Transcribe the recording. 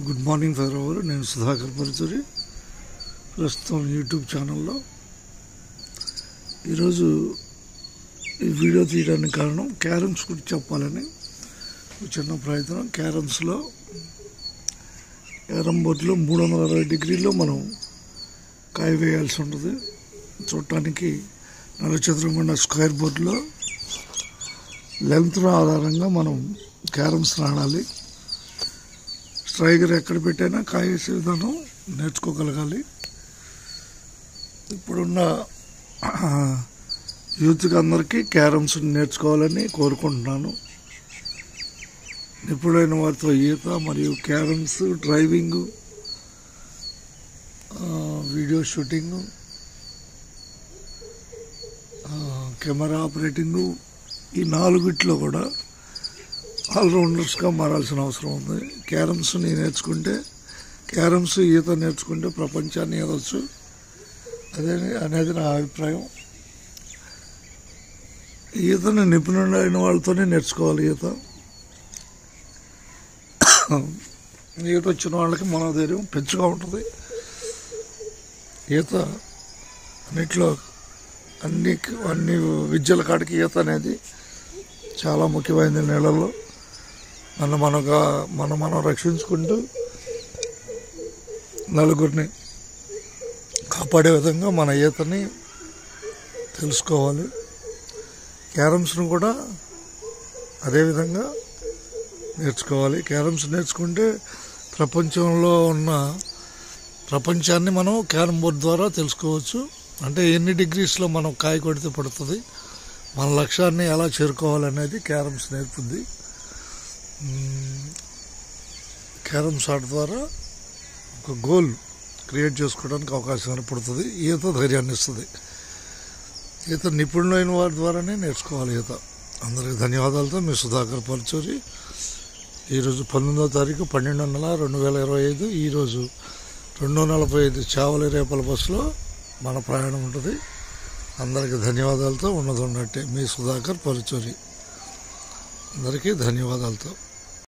Good morning for hour. నేను సుధాకర్ పరుచూరి, ప్రస్తుతం YouTube ఛానల్లో. ఈరోజు ఈ వీడియో తీయడానికి కారణం క్యారమ్స్ గురించి చెప్పాలని చిన్న ప్రయత్నం. క్యారమ్స్లో క్యారమ్ బోర్డులో 360 డిగ్రీల్లో మనం కాయ వేయాల్సి ఉంటుంది. చూడటానికి నల్లచతురంగా స్క్వేర్ బోర్డులో లెంత్ ఆధారంగా మనం క్యారమ్స్ ఆడాలి. స్ట్రైకర్ ఎక్కడ పెట్టైనా కాయ వేసే విధానం నేర్చుకోగలగాలి. ఇప్పుడున్న యూత్కి అందరికీ క్యారమ్స్ నేర్చుకోవాలని కోరుకుంటున్నాను. నిపుణులైన వారితో ఈత మరియు carroms, driving, video shooting, camera operating, ఈ 4 కూడా ఆల్రౌండర్స్గా మారాల్సిన అవసరం ఉంది. క్యారమ్స్ని నేర్చుకుంటే, క్యారమ్స్ ఈత నేర్చుకుంటే ప్రపంచాన్ని ఏదొచ్చు అనేది నా అభిప్రాయం. ఈతని నిపుణులైన వాళ్ళతోనే నేర్చుకోవాలి. ఈత వచ్చిన వాళ్ళకి మనోధైర్యం పెంచుగా ఉంటుంది. ఈత అన్నిట్లో అన్ని విద్యల కాడికి ఈత అనేది చాలా ముఖ్యమైనది. నీళ్ళల్లో మనం రక్షించుకుంటూ నలుగురిని కాపాడే విధంగా మన ఈతని తెలుసుకోవాలి. క్యారమ్స్ను కూడా అదేవిధంగా నేర్చుకోవాలి. క్యారమ్స్ నేర్చుకుంటే ప్రపంచంలో ఉన్న ప్రపంచాన్ని మనం క్యారమ్ బోర్డు ద్వారా తెలుసుకోవచ్చు. అంటే ఎన్ని డిగ్రీస్లో మనం కాయ కొడితే పడుతుంది, మన లక్ష్యాన్ని ఎలా చేరుకోవాలనేది క్యారమ్స్ నేర్పుద్ది. క్యారమ్స్ ఆట ద్వారా ఒక గోల్ క్రియేట్ చేసుకోవడానికి అవకాశం ఏర్పడుతుంది. ఈత ధైర్యాన్ని ఇస్తుంది. ఈత నిపుణులైన వారి ద్వారానే నేర్చుకోవాలి ఈత. అందరికీ ధన్యవాదాలతో మీ సుధాకర్ పరుచూరి. ఈరోజు 19వ తారీఖు 12వ నెల 2025. ఈరోజు 2:45 చావలి రేపల బస్సులో మన ప్రయాణం ఉంటుంది. అందరికీ ధన్యవాదాలతో ఉన్నట్టే మీ సుధాకర్ పరుచూరి. అందరికీ ధన్యవాదాలతో.